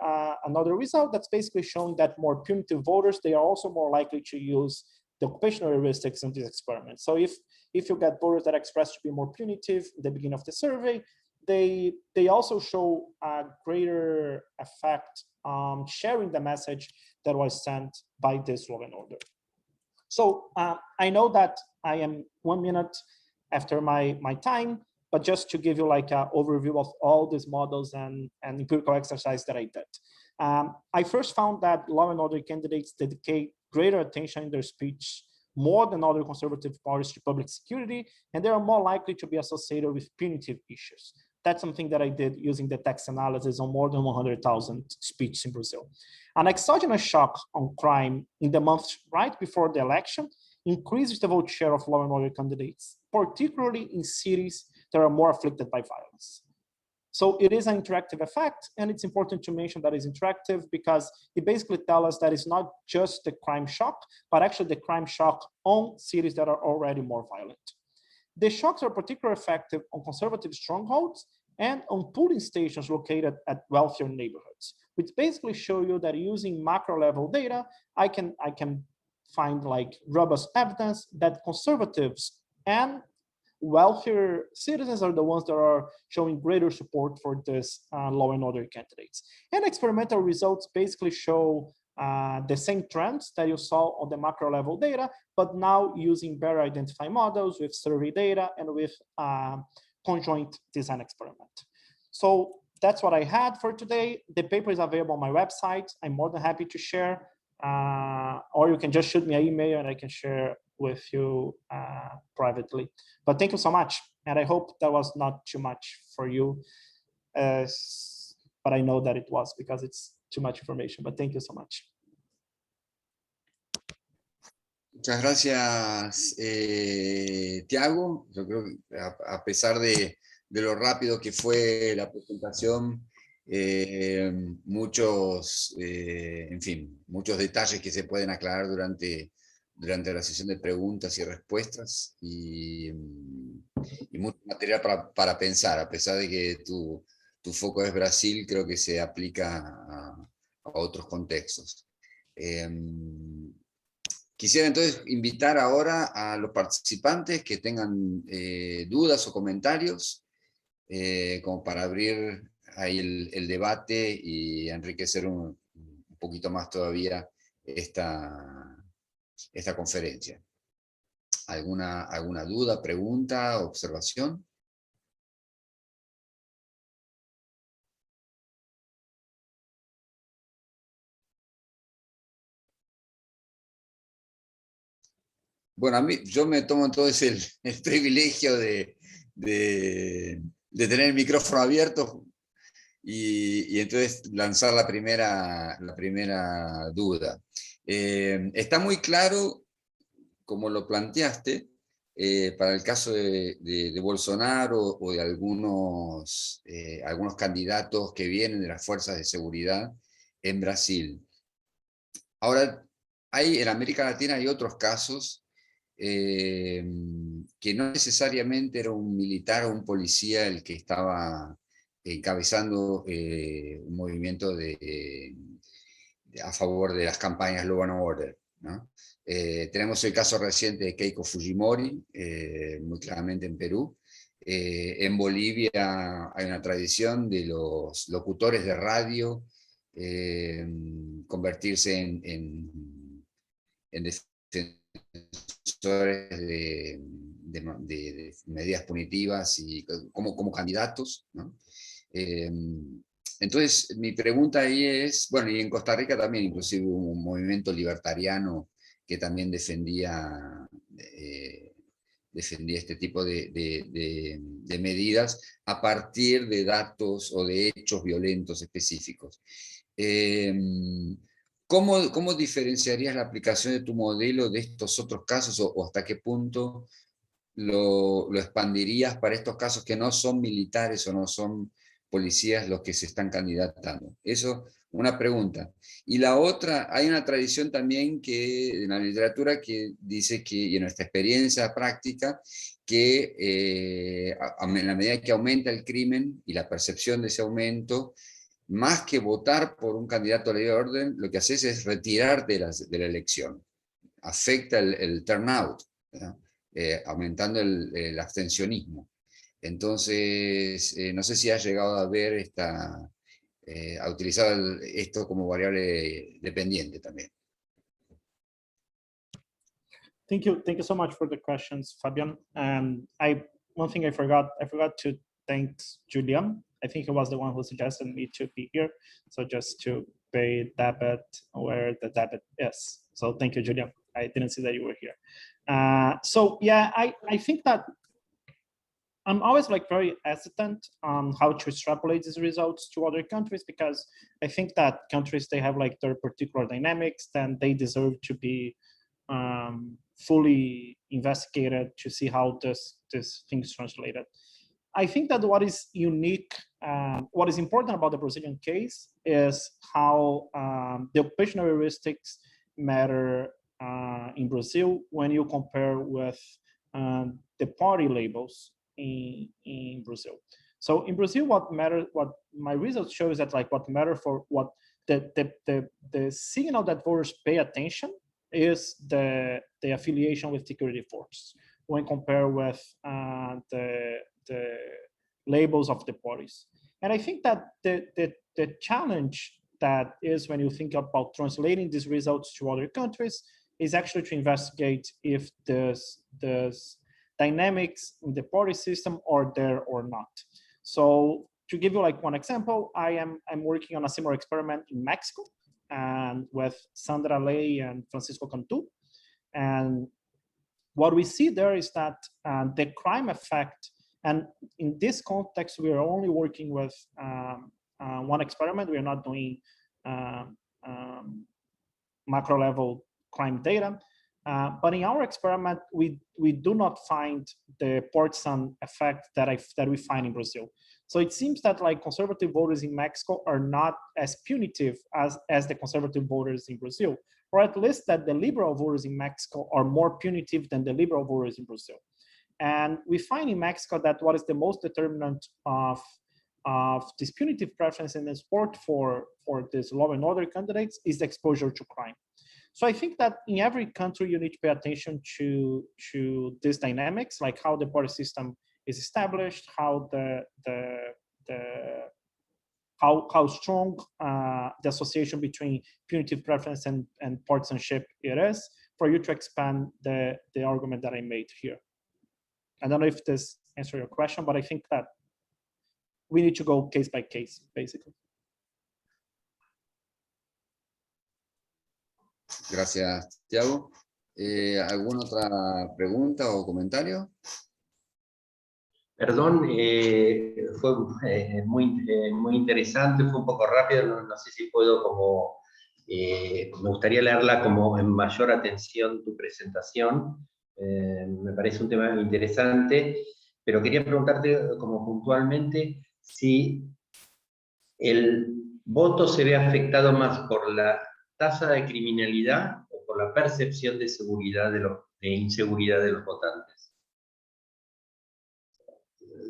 another result that's basically showing that more punitive voters, they are also more likely to use the occupational heuristics in this experiment. So if you get voters that express to be more punitive in the beginning of the survey, they also show a greater effect on sharing the message that was sent by this law and order. So I know that I am 1 minute after my time. but just to give you like an overview of all these models and empirical exercise that I did. I first found that law and order candidates dedicate greater attention in their speech more than other conservative parties to public security, and they are more likely to be associated with punitive issues. That's something that I did using the text analysis on more than 100,000 speeches in Brazil. An exogenous shock on crime in the months right before the election increases the vote share of law and order candidates, particularly in cities that are more afflicted by violence. So it is an interactive effect, and it's important to mention that it's interactive because it basically tells us that it's not just the crime shock, but actually the crime shock on cities that are already more violent. The shocks are particularly effective on conservative strongholds and on polling stations located at wealthier neighborhoods, which basically show you that using macro level data, I can find like robust evidence that conservatives and wealthier citizens are the ones that are showing greater support for this law and order candidates. And experimental results basically show the same trends that you saw on the macro level data, but now using better identified models with survey data and with conjoint design experiment. So that's what I had for today. The paper is available on my website. I'm more than happy to share, or you can just shoot me an email and I can share with you privately. But thank you so much. And I hope that was not too much for you, but I know that it was because it's too much information, but thank you so much. Muchas gracias, Tiago. Yo creo que a pesar de lo rápido que fue la presentación, muchos detalles que se pueden aclarar durante la sesión de preguntas y respuestas, y mucho material para pensar, a pesar de que tu foco es Brasil, creo que se aplica a otros contextos. Quisiera entonces invitar ahora a los participantes que tengan dudas o comentarios, como para abrir ahí el debate y enriquecer un poquito más todavía esta conferencia. ¿Alguna duda, pregunta, observación? Bueno, yo me tomo entonces el privilegio de tener el micrófono abierto y entonces lanzar la primera duda. Está muy claro, como lo planteaste, para el caso de Bolsonaro o de algunos candidatos que vienen de las fuerzas de seguridad en Brasil. Ahora, en América Latina hay otros casos que no necesariamente era un militar o un policía el que estaba encabezando un movimiento a favor de las campañas Law and Order, ¿no? Tenemos el caso reciente de Keiko Fujimori, muy claramente en Perú. En Bolivia hay una tradición de los locutores de radio convertirse en defensores de medidas punitivas y como candidatos, ¿no? Entonces, mi pregunta ahí es, bueno, y en Costa Rica también inclusive hubo un movimiento libertariano que también defendía este tipo de medidas a partir de datos o de hechos violentos específicos. ¿Cómo diferenciarías la aplicación de tu modelo de estos otros casos o hasta qué punto lo expandirías para estos casos que no son militares o no son policías los que se están candidatando? Eso, una pregunta. Y la otra, hay una tradición también en la literatura que dice que, y en nuestra experiencia práctica, que en la medida que aumenta el crimen y la percepción de ese aumento, más que votar por un candidato a ley de orden, lo que haces es retirarte de la elección. Afecta el turnout, ¿no? Aumentando el abstencionismo. Entonces, no sé si has llegado a ver a utilizar esto como variable dependiente también. Thank you so much for the questions, Fabian. I one thing I forgot to thank Julian. I think he was the one who suggested me to be here. So just to pay debit where the debit is. So thank you, Julian. I didn't see that you were here. So yeah, I think that I'm always like very hesitant on how to extrapolate these results to other countries, because I think that countries, they have like their particular dynamics, and they deserve to be fully investigated to see how this thing's translated. I think that what is unique, what is important about the Brazilian case is how the occupational heuristics matter in Brazil when you compare with the party labels in Brazil. So in Brazil, what my results show is that like what matter for what the signal that voters pay attention is the affiliation with security forces when compared with the labels of the parties. And I think that the challenge that is when you think about translating these results to other countries is actually to investigate if there's dynamics in the party system are there or not. So to give you like one example, I'm working on a similar experiment in Mexico and with Sandra Ley and Francisco Cantu. And what we see there is that the crime effect, and in this context, we are only working with one experiment. We are not doing macro level crime data. But in our experiment, we do not find the partisan effect that we find in Brazil. So it seems that like conservative voters in Mexico are not as punitive as the conservative voters in Brazil, or at least that the liberal voters in Mexico are more punitive than the liberal voters in Brazil. And we find in Mexico that what is the most determinant of this punitive preference and the support for these law and order candidates is the exposure to crime. So I think that in every country, you need to pay attention to these dynamics, like how the party system is established, how how strong the association between punitive preference and partisanship it is, for you to expand the argument that I made here. I don't know if this answers your question, but I think that we need to go case by case, basically. Gracias, Tiago. ¿Alguna otra pregunta o comentario? Perdón, fue muy interesante, fue un poco rápido, no sé si puedo como, me gustaría leerla como en mayor atención tu presentación, me parece un tema interesante, pero quería preguntarte como puntualmente si el voto se ve afectado más por la tasa de criminalidad o por la percepción de seguridad de inseguridad de los votantes.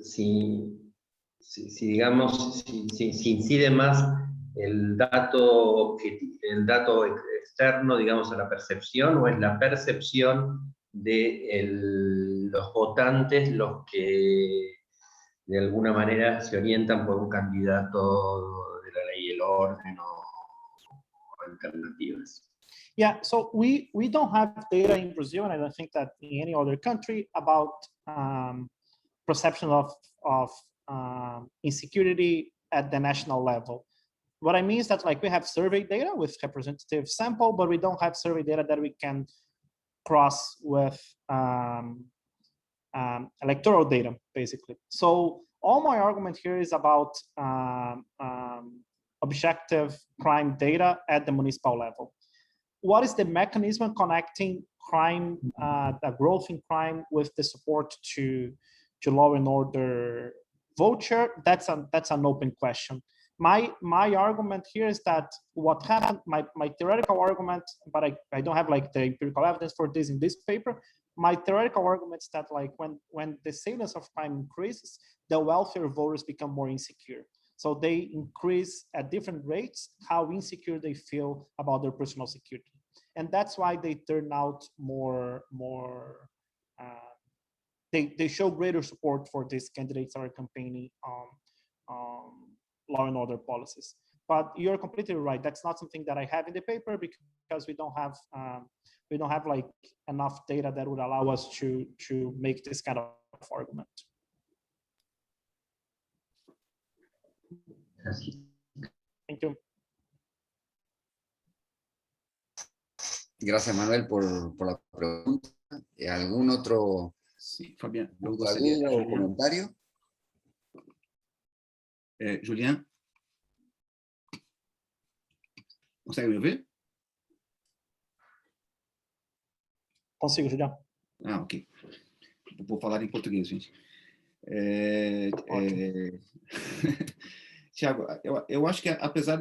Si digamos, si incide más el dato externo, digamos, a la percepción, o es la percepción de los votantes los que de alguna manera se orientan por un candidato de la ley y el orden o alternativas. Yeah, so we don't have data in Brazil, and I don't think that in any other country, about perception of insecurity at the national level. What I mean is that like we have survey data with representative sample, but we don't have survey data that we can cross with electoral data, basically. So all my argument here is about objective crime data at the municipal level. What is the mechanism connecting crime, the growth in crime, with the support to law and order vote share? That's an open question. My argument here is that what happened, my theoretical argument, but I don't have like the empirical evidence for this in this paper. My theoretical argument is that like when the salience of crime increases, the wealthier voters become more insecure. So they increase at different rates how insecure they feel about their personal security. And that's why they turn out more they show greater support for these candidates that are campaigning on law and order policies. But you're completely right. That's not something that I have in the paper, because we don't have like enough data that would allow us to make this kind of argument. Así. Thank you. Gracias, Manuel, por la pregunta. ¿Algún otro Sim, Fabiano, eu duda gostaria. o Julian, comentario? Julian? Consegue me ouvir? Consigo, Julião. Ah, ok. Vou falar em português, gente. Tiago, eu acho que apesar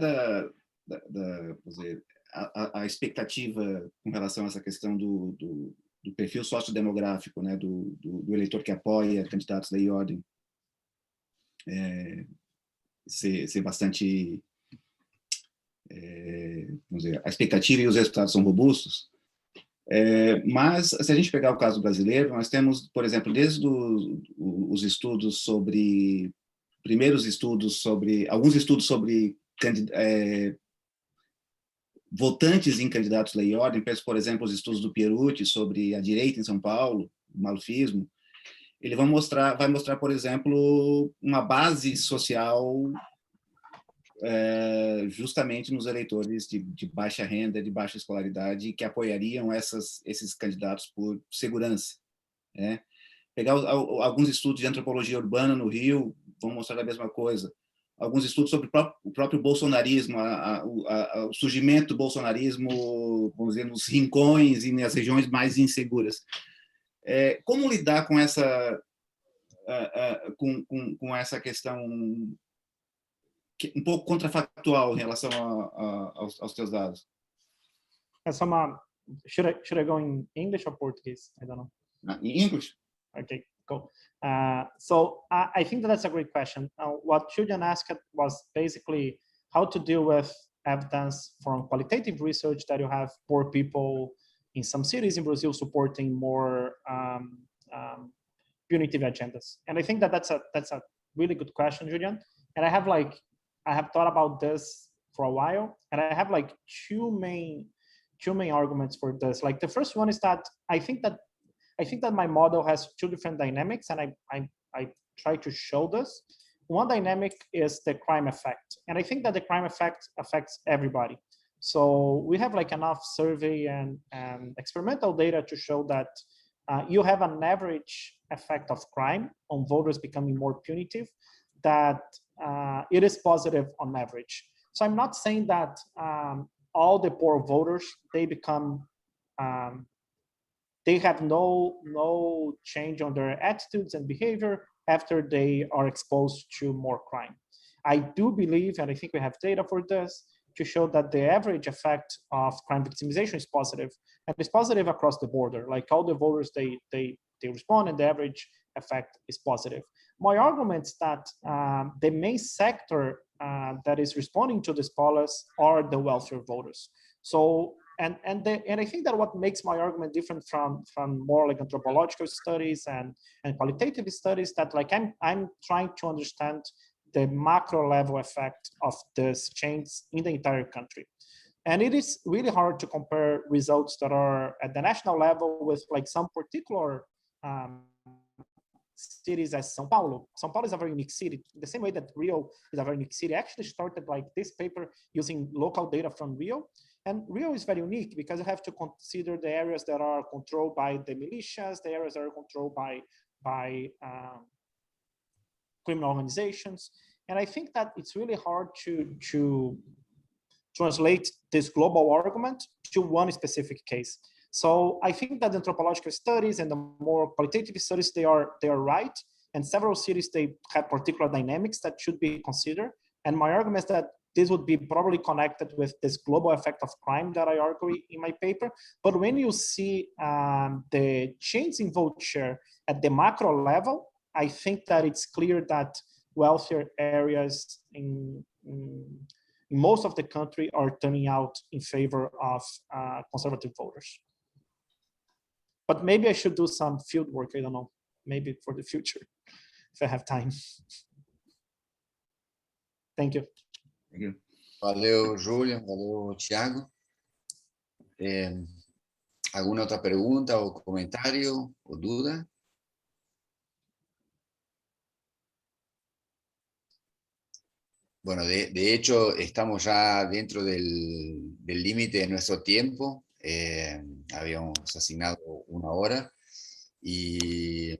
vamos dizer, a expectativa com relação a essa questão do perfil sociodemográfico, né, do eleitor que apoia candidatos da ordem, ser bastante, vamos dizer, a expectativa e os resultados são robustos, mas se a gente pegar o caso brasileiro, nós temos, por exemplo, desde os estudos sobre, alguns estudos sobre votantes em candidatos lei e ordem, por exemplo, os estudos do Pierucci sobre a direita em São Paulo, o malufismo, ele vai mostrar, por exemplo, uma base social justamente nos eleitores de baixa renda, de baixa escolaridade, que apoiariam esses candidatos por segurança. Né? Pegar alguns estudos de antropologia urbana no Rio vão mostrar a mesma coisa. Alguns estudos sobre o próprio bolsonarismo, o surgimento do bolsonarismo, vamos dizer, nos rincões e nas regiões mais inseguras. Como lidar com essa questão um pouco contrafactual em relação aos teus dados? Should I go in English or Portuguese? I don't know. In English. Okay, cool. So I think that's a great question. What Julian asked was basically how to deal with evidence from qualitative research that you have poor people in some cities in Brazil supporting more punitive agendas. And I think that's a really good question, Julian. And I have thought about this for a while, and I have like two main arguments for this. Like the first one is that I think that my model has two different dynamics, and I try to show this. One dynamic is the crime effect, and I think that the crime effect affects everybody. So we have like enough survey and experimental data to show that you have an average effect of crime on voters becoming more punitive, that it is positive on average. So I'm not saying that all the poor voters, they become, they have no change on their attitudes and behavior after they are exposed to more crime. I do believe, and I think we have data for this, to show that the average effect of crime victimization is positive, and it's positive across the border. Like all the voters, they respond, and the average effect is positive. My argument is that the main sector that is responding to this policy are the wealthier voters. So, and I think that what makes my argument different from more like anthropological studies and qualitative studies, that like I'm trying to understand the macro level effect of this change in the entire country. And it is really hard to compare results that are at the national level with like some particular cities as São Paulo. São Paulo is a very unique city. The same way that Rio is a very unique city. I actually started like this paper using local data from Rio. And Rio is very unique because you have to consider the areas that are controlled by the militias, the areas that are controlled by criminal organizations. And I think that it's really hard to translate this global argument to one specific case. So I think that the anthropological studies and the more qualitative studies, they are right. And several cities, they have particular dynamics that should be considered. And my argument is that this would be probably connected with this global effect of crime that I argue in my paper. But when you see the change in vote share at the macro level, I think that it's clear that wealthier areas in most of the country are turning out in favor of conservative voters. But maybe I should do some field work, I don't know, maybe for the future, if I have time. Thank you. Thank you. Valeu, Julian, valeu, Tiago. ¿Alguna otra pregunta o comentario o duda? Bueno, de hecho, estamos ya dentro del límite de estamos ya dentro del límite de nuestro tiempo. Habíamos asignado 1 hora. Y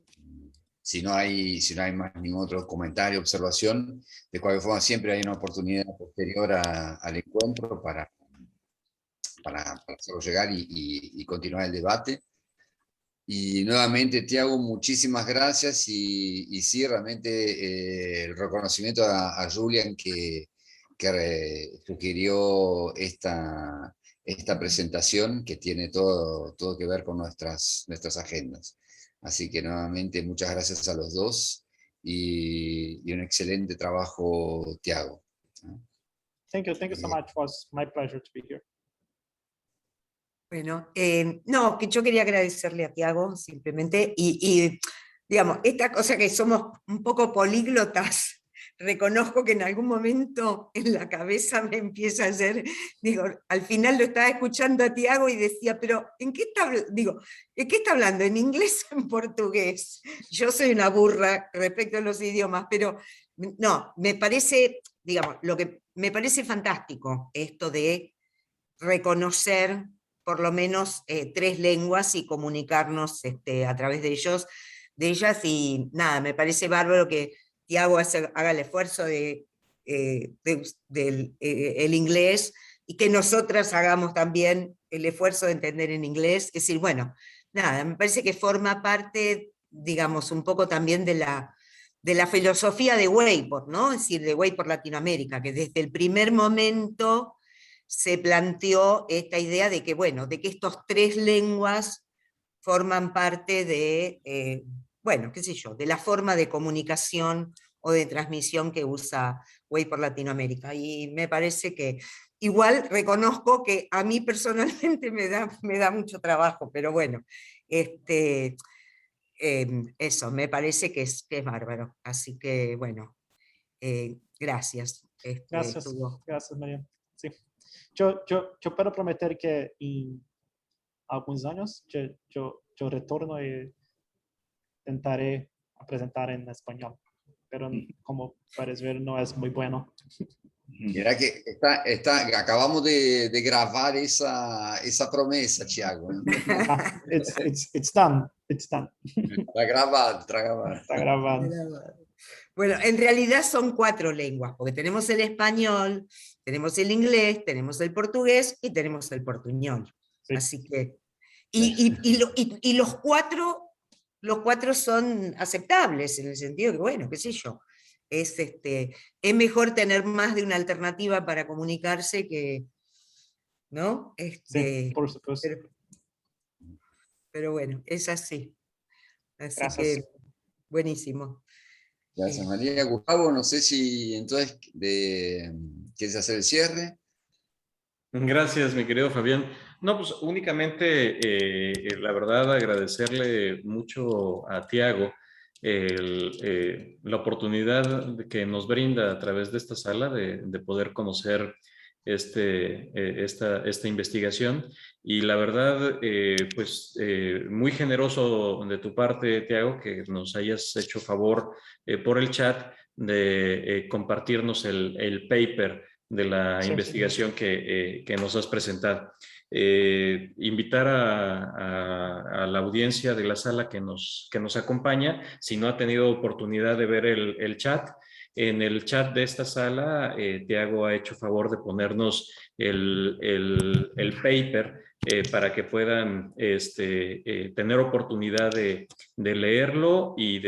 si no hay más ningún otro comentario, observación, de cualquier forma siempre hay una oportunidad posterior al encuentro para hacerlo llegar y continuar el debate. Y nuevamente, Tiago, muchísimas gracias y sí, realmente el reconocimiento a Julian que sugirió esta presentación que tiene todo que ver con nuestras agendas. Así que nuevamente muchas gracias a los dos y un excelente trabajo, Tiago. Thank you so much. It was my pleasure to be here. Bueno, no, que yo quería agradecerle a Tiago simplemente, y digamos, esta cosa que somos un poco políglotas, reconozco que en algún momento en la cabeza me empieza a hacer, digo, al final lo estaba escuchando a Tiago y decía, pero ¿en qué está hablando? ¿En inglés o en portugués? Yo soy una burra respecto a los idiomas, pero no, me parece, digamos, lo que me parece fantástico esto de reconocer por lo menos 3 lenguas y comunicarnos a través de ellas, y nada, me parece bárbaro que Tiago haga el esfuerzo del el inglés, y que nosotras hagamos también el esfuerzo de entender en inglés. Es decir, bueno, nada, me parece que forma parte, digamos, un poco también de la filosofía de Wapor, ¿no? Es decir, de Wapor Latinoamérica, que desde el primer momento se planteó esta idea de que, bueno, de que estos 3 lenguas forman parte de, bueno, qué sé yo, de la forma de comunicación o de transmisión que usa Wapor Latinoamérica. Y me parece que, igual reconozco que a mí personalmente me da mucho trabajo, pero bueno, eso, me parece que es bárbaro. Así que, bueno, gracias. Gracias, María. Sí. Yo puedo prometer que en algunos años yo retorno y intentaré presentar en español, pero como puedes ver no es muy bueno. Mira que acabamos de grabar esa promesa, Tiago. It's done. Está grabado. Está grabado. Bueno, en realidad son 4 lenguas, porque tenemos el español, tenemos el inglés, tenemos el portugués y tenemos el portuñol. Sí. Así que, y los cuatro son aceptables, en el sentido que, bueno, qué sé yo, es mejor tener más de una alternativa para comunicarse que, ¿no? Sí, por supuesto. Pero bueno, es así. Así Gracias. que, buenísimo. Gracias, María. Gustavo, no sé si entonces quieres hacer el cierre. Gracias, mi querido Fabián. No, pues únicamente, la verdad, agradecerle mucho a Tiago la oportunidad que nos brinda a través de esta sala de poder conocer esta investigación. Y la verdad, pues muy generoso de tu parte, Tiago, que nos hayas hecho favor por el chat de compartirnos el paper de la investigación que nos has presentado. Invitar a la audiencia de la sala que nos acompaña, si no ha tenido oportunidad de ver el chat, en el chat de esta sala, Tiago ha hecho favor de ponernos el paper para que puedan tener oportunidad de leerlo y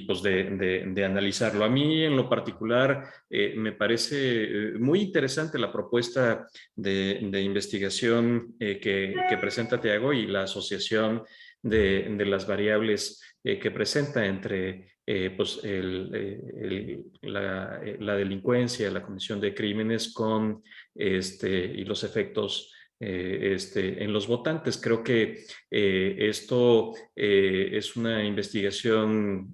pues de analizarlo. A mí en lo particular me parece muy interesante la propuesta de investigación que presenta Tiago y la asociación de las variables que presenta entre pues la delincuencia, la comisión de crímenes con y los efectos en los votantes. Creo que esto es una investigación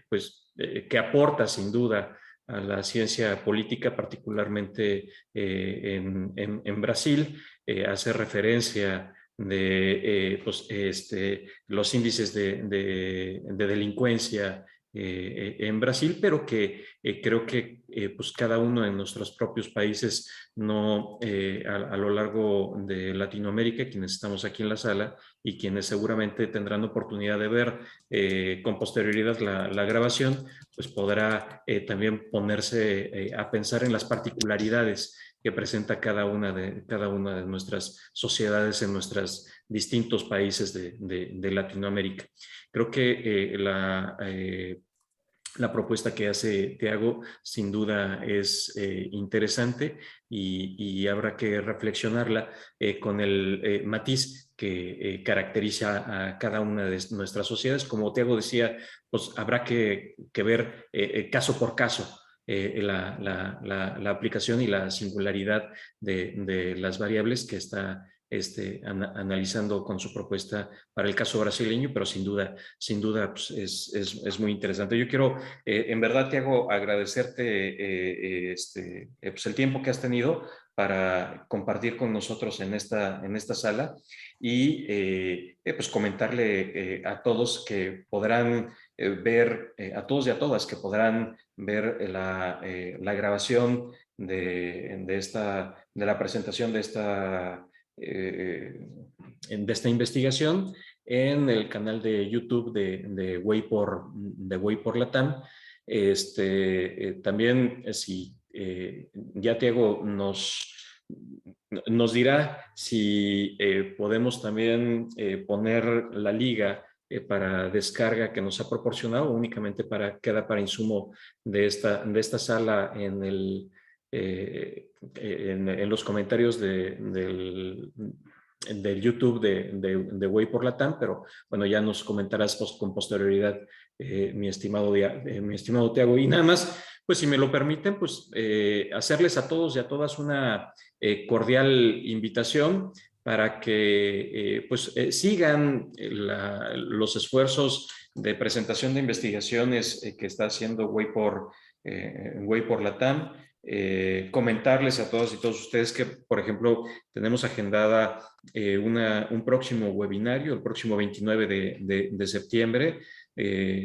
pues, que aporta sin duda a la ciencia política, particularmente en Brasil. Hace referencia de pues, los índices de delincuencia en Brasil, pero que creo que pues cada uno en nuestros propios países, no a lo largo de Latinoamérica, quienes estamos aquí en la sala y quienes seguramente tendrán oportunidad de ver con posterioridad la grabación, pues podrá también ponerse a pensar en las particularidades que presenta cada una de nuestras sociedades en nuestros distintos países de Latinoamérica. Creo que la propuesta que hace Tiago sin duda es interesante y habrá que reflexionarla con el matiz que caracteriza a cada una de nuestras sociedades. Como Tiago decía, pues habrá que ver caso por caso la aplicación y la singularidad de las variables que está analizando con su propuesta para el caso brasileño, pero sin duda pues es muy interesante. Yo quiero, en verdad, Tiago, agradecerte pues el tiempo que has tenido para compartir con nosotros en esta sala y pues comentarle a todos que podrán ver, a todos y a todas que podrán ver la grabación de la presentación de esta investigación en el canal de YouTube de Wapor Latam. También, si ya Tiago nos dirá si podemos también poner la liga para descarga que nos ha proporcionado, únicamente queda para insumo de esta sala en los comentarios del YouTube de Wapor Latam, pero bueno, ya nos comentarás con posterioridad, mi estimado Tiago. Y nada más, pues si me lo permiten, pues hacerles a todos y a todas una cordial invitación para que sigan los esfuerzos de presentación de investigaciones que está haciendo Wapor Latam. Comentarles a todas y todos ustedes que, por ejemplo, tenemos agendada un próximo webinario, el próximo 29 de septiembre,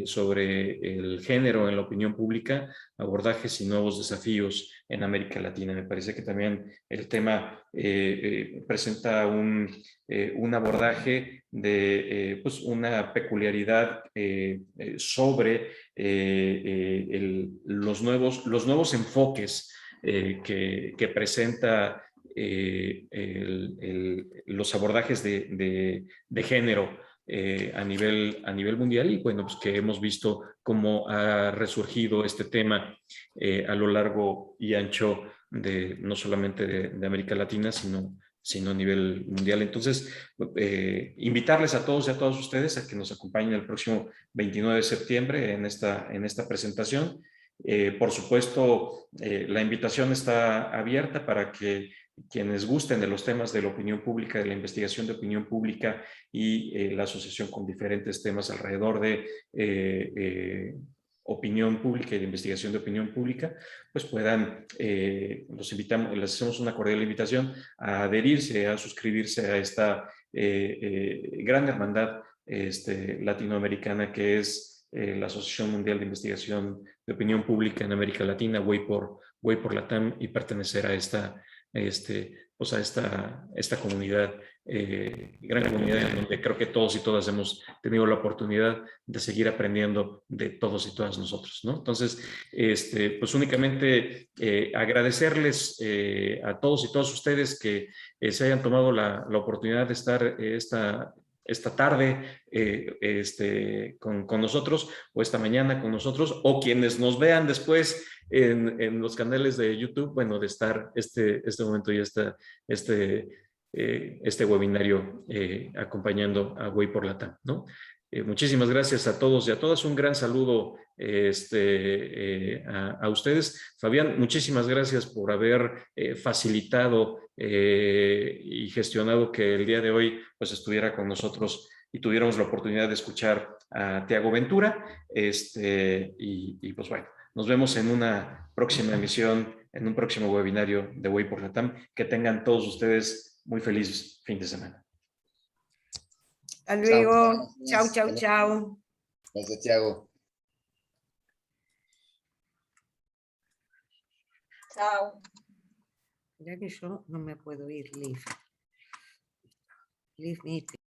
sobre el género en la opinión pública, abordajes y nuevos desafíos en América Latina. Me parece que también el tema presenta un abordaje de pues una peculiaridad sobre los nuevos enfoques que presenta los abordajes de género a nivel mundial, y bueno, pues que hemos visto cómo ha resurgido este tema a lo largo y ancho no solamente de América Latina, sino a nivel mundial. Entonces, invitarles a todos y a todas ustedes a que nos acompañen el próximo 29 de septiembre en esta presentación. Por supuesto, la invitación está abierta para que quienes gusten de los temas de la opinión pública, de la investigación de opinión pública y la asociación con diferentes temas alrededor de opinión pública y de investigación de opinión pública, pues puedan, los invitamos, les hacemos una cordial invitación a adherirse, a suscribirse a esta gran hermandad latinoamericana que es la Asociación Mundial de Investigación de Opinión Pública en América Latina, Wapor Latam, y pertenecer a esta comunidad, gran comunidad en donde creo que todos y todas hemos tenido la oportunidad de seguir aprendiendo de todos y todas nosotros, ¿no? Entonces, pues únicamente agradecerles a todos y todas ustedes que se hayan tomado la oportunidad de estar esta tarde con nosotros, o esta mañana con nosotros, o quienes nos vean después en los canales de YouTube, bueno, de estar este momento y este webinario acompañando a Wapor Latam, ¿no? Muchísimas gracias a todos y a todas. Un gran saludo a ustedes. Fabián, muchísimas gracias por haber facilitado y gestionado que el día de hoy pues estuviera con nosotros y tuviéramos la oportunidad de escuchar a Tiago Ventura. Y pues bueno, nos vemos en una próxima emisión, en un próximo webinario de Wapor Latam. Que tengan todos ustedes muy feliz fin de semana. Hasta luego. Chau, chau, chau. Gracias, Tiago. Chao. Mirá que yo no me puedo ir, leave. Leave me.